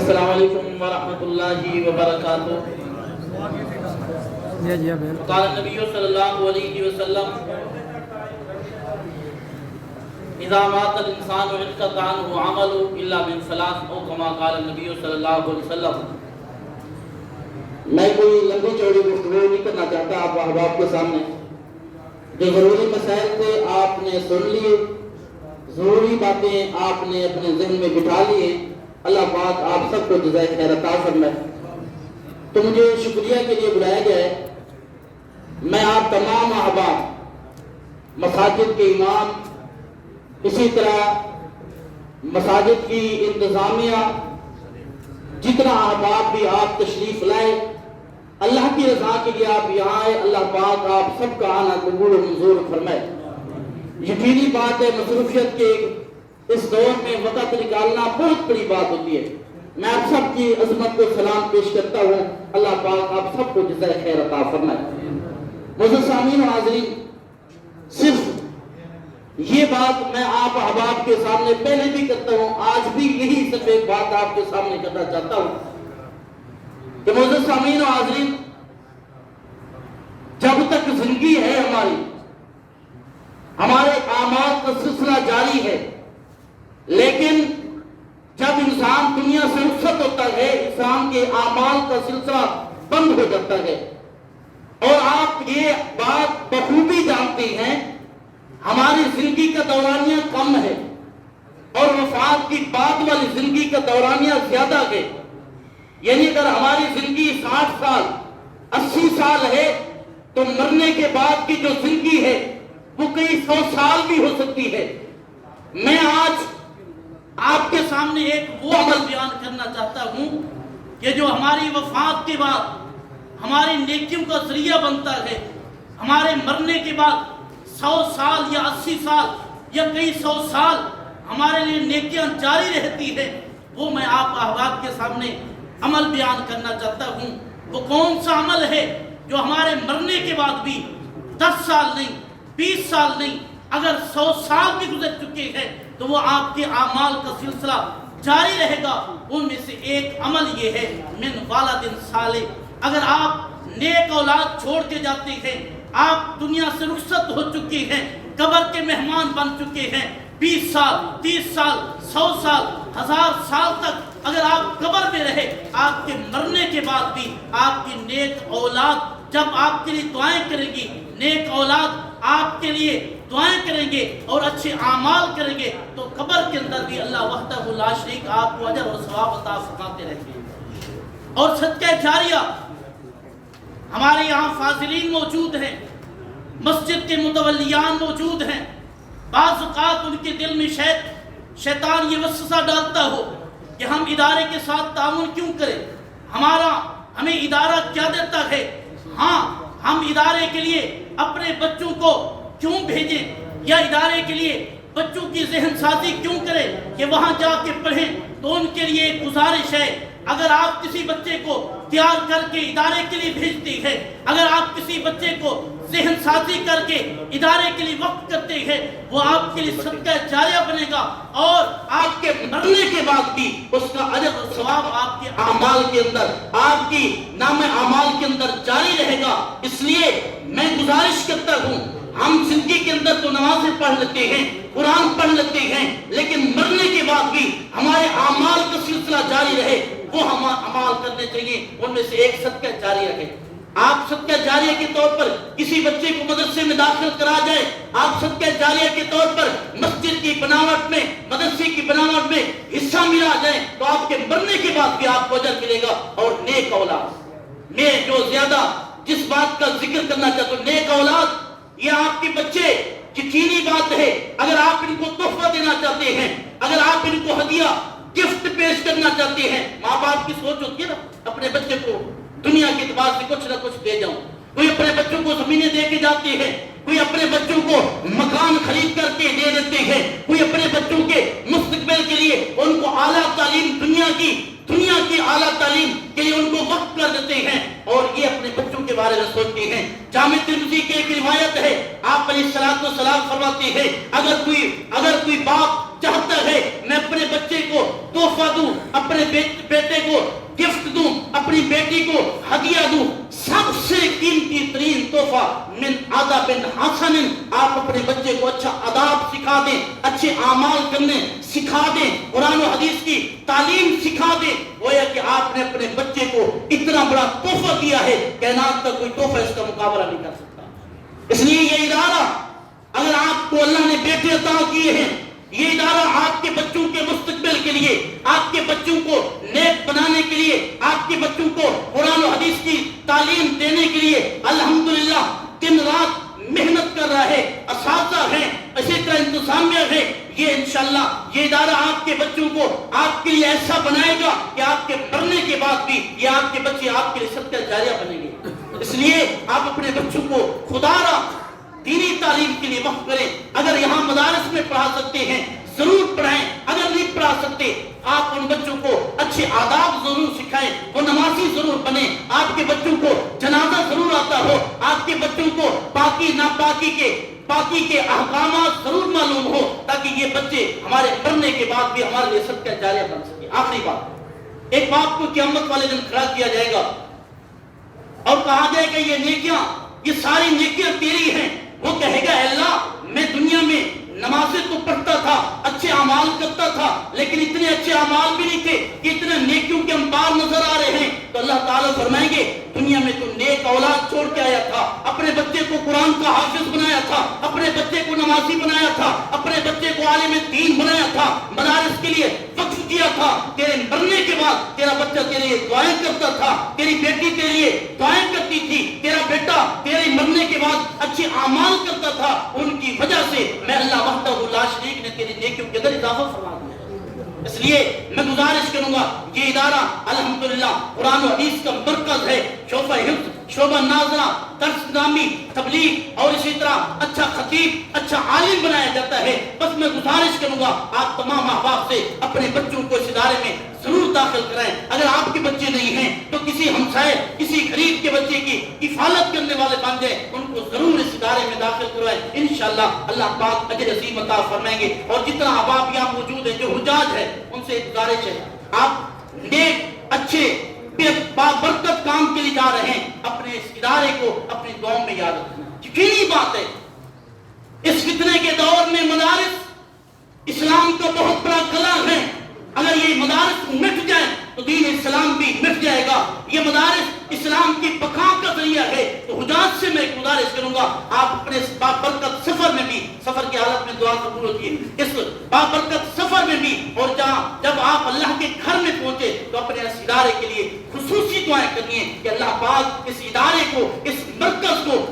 السلام علیکم ورحمۃ اللہ وبرکاتہ۔ قال النبی صلی اللہ علیہ وسلم اذا مات الانسان انقطع عنه عمله الا من ثلاث او كما قال النبی صلی اللہ علیہ وسلم۔ میں کوئی لمبی چوڑی گفتگو نہیں کرنا چاہتا آپ احباب کے سامنے، جو ضروری مسائل تھے آپ نے سن لیے، ضروری باتیں آپ نے اپنے ذہن میں بٹھا لیے۔ اللہ پاک آپ سب کو جزائے خیر عطا فرمائے۔ تو مجھے شکریہ کے لیے بلایا گیا ہے۔ میں آپ تمام احباب، مساجد کے امام، اسی طرح مساجد کی انتظامیہ، جتنا احباب بھی آپ تشریف لائے، اللہ کی رضا کے لیے آپ یہاں آئے، اللہ پاک آپ سب کا آنا قبول و منظور فرمائے۔ یقینی بات ہے مصروفیت کے اس دور میں وقت نکالنا بہت بڑی بات ہوتی ہے۔ میں آپ سب کی عظمت کو سلام پیش کرتا ہوں، اللہ پاک آپ سب کو جزائے خیر عطا فرمائے۔ معزز سامعین و حاضرین، صرف یہ بات میں آپ احباب کے سامنے پہلے بھی کرتا ہوں، آج بھی یہی صرف ایک بات آپ کے سامنے کرنا چاہتا ہوں کہ معزز سامعین و حاضرین، جب تک زندگی ہے ہمارے اعمال کا سلسلہ جاری ہے، لیکن جب انسان دنیا سے رخصت ہوتا ہے انسان کے اعمال کا سلسلہ بند ہو جاتا ہے۔ اور آپ یہ بات بخوبی جانتے ہیں، ہماری زندگی کا دورانیہ کم ہے اور وفات کی بعد والی زندگی کا دورانیہ زیادہ ہے۔ یعنی اگر ہماری زندگی 60 سال 80 سال ہے تو مرنے کے بعد کی جو زندگی ہے وہ کئی 100 سال بھی ہو سکتی ہے۔ میں آج آپ کے سامنے ایک وہ عمل بیان کرنا چاہتا ہوں کہ جو ہماری وفات کے بعد ہماری نیکیوں کا ذریعہ بنتا ہے۔ ہمارے مرنے کے بعد 100 سال یا 80 سال یا کئی 100 سال ہمارے لیے نیکیاں جاری رہتی ہے، وہ میں آپ احباب کے سامنے عمل بیان کرنا چاہتا ہوں۔ وہ کون سا عمل ہے جو ہمارے مرنے کے بعد بھی 10 سال نہیں 20 سال نہیں اگر 100 سال بھی گزر چکے ہیں تو وہ آپ کے اعمال کا سلسلہ جاری رہے گا۔ ان میں سے ایک عمل یہ ہے من والد صالح۔ اگر آپ نیک اولاد چھوڑ کے جاتے ہیں، آپ دنیا سے رخصت ہو چکے ہیں، قبر کے مہمان بن چکے ہیں، 20 سال 30 سال 100 سال 1000 سال تک اگر آپ قبر میں رہے، آپ کے مرنے کے بعد بھی آپ کی نیک اولاد جب آپ کے لیے دعائیں کرے گی، نیک اولاد آپ کے لیے دعائیں کریں گے اور اچھے اعمال کریں گے، تو قبر کے اندر بھی اللہ وحدہ لا شریک آپ کو اجر اور ثواب عطا فرماتے رہیں گے۔ اور صدقہ جاریہ، ہمارے یہاں فاضلین موجود ہیں، مسجد کے متولیان موجود ہیں۔ بعض اوقات ان کے دل میں شیطان یہ وسوسہ ڈالتا ہو کہ ہم ادارے کے ساتھ تعاون کیوں کریں، ہمیں ادارہ کیا دیتا ہے، ہاں ہم ادارے کے لیے اپنے بچوں کو کیوں بھیجیں یا ادارے کے لیے بچوں کی ذہن سازی کیوں کریں کہ وہاں جا کے پڑھیں۔ تو ان کے لیے ایک گزارش ہے، اگر آپ کسی بچے کو تیار کر کے ادارے کے لیے بھیجتے ہیں، اگر آپ کسی بچے کو ذہن سازی کر کے ادارے کے لیے وقف کرتے ہیں، وہ آپ کے لیے صدقہ جاریہ بنے گا اور آپ کے مرنے کے بعد بھی اس کا اجر و ثواب آپ کے اعمال کے اندر، آپ کی نام اعمال کے اندر جاری رہے گا۔ اس لیے میں گزارش کرتا ہوں، ہم زندگی کے اندر تو نمازیں پڑھ لیتے ہیں، قرآن پڑھ لیتے ہیں، لیکن مرنے کے بعد بھی ہمارے اعمال کا سلسلہ جاری رہے، وہ ہم اعمال کرنے چاہیے۔ ان میں سے ایک صدقہ جاریہ ہے۔ آپ صدقہ جاریہ کے طور پر کسی بچے کو مدرسے میں داخل کرا جائے، آپ صدقہ جاریہ کے طور پر مسجد کی بناوٹ میں، مدرسے کی بناوٹ میں حصہ ملا جائے، تو آپ کے مرنے کے بعد بھی آپ کو اجر ملے گا۔ اور نیک اولاد، میں جو زیادہ جس بات کا ذکر کرنا چاہتا ہوں، نیک اولاد، یہ آپ کے بچے یقینی بات ہے، اگر آپ ان کو تحفہ دینا چاہتے ہیں، اگر آپ ان کو ہدیہ گفٹ پیش کرنا چاہتے ہیں، ماں باپ کی سوچ ہوتی ہے نا اپنے بچے کو دنیا کے اعتبار سے کچھ نہ کچھ دے جاؤں۔ کوئی اپنے بچوں کو زمینیں دے کے جاتے ہیں، کوئی اپنے بچوں کو مکان خرید کر کے دے دیتے ہیں، کوئی اپنے بچوں کے مستقبل کے لیے ان کو اعلیٰ تعلیم دنیا کی اعلیٰ تعلیم کے لیے ان کو وقف کر دیتے ہیں، اور یہ اپنے بچوں کے بارے میں سوچتے ہیں۔ جامع ترمذی کی ایک روایت ہے، آپ علیہ الصلوۃ والسلام فرماتے ہیں، اگر کوئی باپ چاہتا ہے میں میں اپنے بچے کو تحفہ دوں، اپنے بیٹے کو گفٹ دوں، اپنی بیٹی کو ہدیہ دوں، سب سے قیمتی ترین تحفہ من آداب حسن، آپ اپنے بچے کو اچھا آداب سکھا دیں، اچھے اعمال کرنے سکھا دیں، قرآن و حدیث کی تعلیم سکھا دیں۔ گویا کہ آپ نے اپنے بچے کو اتنا بڑا تحفہ دیا ہے، کائنات کا کوئی تحفہ اس کا مقابلہ نہیں کر سکتا۔ اس لیے یہ ادارہ، اگر آپ کو اللہ نے بیٹے عطا کیے ہیں، یہ ادارہ آپ کے بچوں کے مستقبل کے لیے، آپ کے بچوں کو نیک بنانے کے لیے، آپ کے بچوں کو قرآن و حدیث کی تعلیم دینے کے لیے الحمدللہ دن رات محنت کر رہا ہے، اساتذہ ہیں، اسی طرح انتظامیہ ہے۔ یہ انشاءاللہ یہ ادارہ آپ کے بچوں کو آپ کے لیے ایسا بنائے گا کہ آپ کے مرنے کے بعد بھی یہ آپ کے بچے آپ کے لیے صدقہ جاریہ بنیں گے۔ اس لیے آپ اپنے بچوں کو خدا را دینی تعلیم کے لیے وقف کریں۔ اگر یہاں مدارس میں پڑھا سکتے ہیں ضرور پڑھائیں، اگر نہیں پڑھا سکتے آپ ان بچوں کو اچھے آداب ضرور سکھائیں، وہ نمازی ضرور بنے، آپ کے بچوں کو جنازہ ضرور آتا ہو، آپ کے بچوں کو پاکی ناپاکی کے احکامات ضرور معلوم ہو، تاکہ یہ بچے ہمارے مرنے کے بعد بھی ہمارے لیے صدقہ جاریہ بن سکے۔ آخری بات، ایک باپ کو قیامت والے دن کھڑا کیا جائے گا اور کہا جائے کہ یہ نیکیاں، یہ ساری نیکیاں تیری ہیں۔ وہ کہے گا اے اللہ، میں دنیا میں نمازیں تو پڑھتا تھا، اچھے اعمال کرتا تھا، لیکن اتنے اچھے اعمال بھی نہیں تھے کہ اتنے نیکیوں کے انبار نظر آ رہے ہیں۔ تو اللہ تعالیٰ فرمائیں گے دنیا میں تو نیک اولاد چھوڑ کے آیا تھا، اپنے بچے کو قرآن کا حافظ بنایا تھا، اپنے بچے کو نمازی بنایا تھا، اپنے بچے کو عالم دین بنایا تھا، مدارس کے لیے وقف کیا تھا۔ تیرے مرنے کے بعد تیرا بچہ تیرے لیے دعائیں کرتا تھا، تیری بیٹی تیرے لیے دعائیں کرتی تھی، تیرا بیٹا تیرے مرنے کے بعد اچھے اعمال کرتا تھا، ان کی وجہ سے میں اللہ وحدہ لا شریک نے تیری نیکیوں کے اندر اضافہ فرما دیا۔ اس لیے میں گزارش کروں گا، یہ ادارہ الحمدللہ قرآن و حدیث کا مرکز ہے، شعبہ حفظ، شعبہ ناظرہ، درس نامی، تبلیغ اور اسی طرح اچھا خطیب، اچھا عالم بنایا جاتا ہے۔ بس میں گزارش کروں گا آپ تمام احباب سے اپنے بچوں کو اس ادارے میں ضرور داخل کرائیں۔ اگر آپ کے بچے نہیں ہیں تو کسی ہمسائے، کسی غریب کے بچے کی کفالت کرنے والے بن جائیں، ان کو ضرور اس ادارے میں داخل کروائیں۔ انشاءاللہ اللہ پاک اجر عظیم عطا فرمائیں گے۔ اور جتنا احباب یہاں موجود ہیں جو حجاج ہیں، ان سے گزارش ہے آپ نیک اچھے بابرکت کام کے لیے جا رہے ہیں، اپنے اس ادارے کو اپنی دعاؤں میں یاد رکھنا۔ یقینی بات ہے اس فتنے کے دور میں مدارس اسلام کا بہت بڑا کلام ہے۔ اگر یہ مدارس مٹ جائیں تو دین اسلام بھی مٹ جائے گا۔ یہ مدارس اسلام کی بقا کا ذریعہ ہے۔ تو حجاج سے میں گزارش کروں گا آپ اپنے اس بابرکت سفر میں بھی، سفر کی حالت میں دعا قبول ہوتی ہے، اس بابرکت سفر میں بھی، اور جب آپ اللہ کے گھر میں پہنچے تو اپنے اس ادارے کے لیے خصوصی دعائیں کرنی ہیں کہ اللہ پاک اس ادارے کو، اس مرکز کو،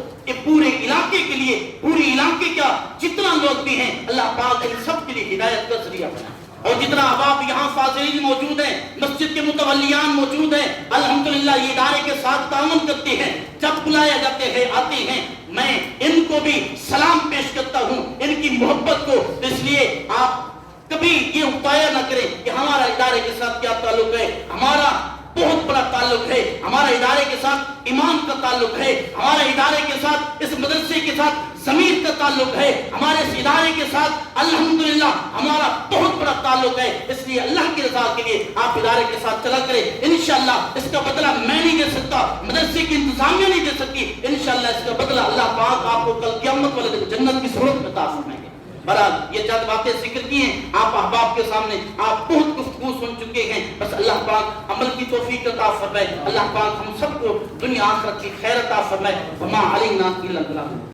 پورے علاقے کے لیے، پورے علاقے کا جتنا لوگ بھی ہیں، اللہ پاک ان سب کے لیے ہدایت کا ذریعہ بنا۔ اور جتنا احباب یہاں فاضلین موجود ہیں، مسجد کے متولیان موجود ہیں، الحمدللہ یہ ادارے کے ساتھ تعاون کرتے ہیں، جب بلایا جاتے ہیں آتے ہیں، میں ان کو بھی سلام پیش کرتا ہوں، ان کی محبت کو۔ اس لیے آپ کبھی یہ اختیار نہ کریں کہ ہمارا ادارے کے ساتھ کیا تعلق ہے۔ ہمارا بہت بڑا تعلق ہے، ہمارا ادارے کے ساتھ ایمان کا تعلق ہے، ہمارے ادارے کے ساتھ، اس مدرسے کے ساتھ ضمیر کا تعلق ہے، ہمارے اس ادارے کے ساتھ الحمدللہ ہمارا بہت بڑا تعلق ہے۔ اس لیے اللہ کی رضا کے لیے آپ ادارے کے ساتھ چلا کریں۔ انشاءاللہ اس کا بدلہ میں نہیں دے سکتا، مدرسے کی انتظامیہ نہیں دے سکتی، انشاءاللہ اس کا بدلہ اللہ پاک آپ کو کل قیامت والے دن جنت کی صورت میں عطا فرمائیں گے۔ برحال یہ چند باتیں ذکر کی ہیں آپ احباب کے سامنے، آپ بہت گفتگو سن چکے ہیں، بس اللہ پاک عمل کی توفیق عطا فرمائے، اللہ پاک ہم سب کو دنیا آخرت کی خیر عطا فرمائے۔ وما علینا الا البلاغ۔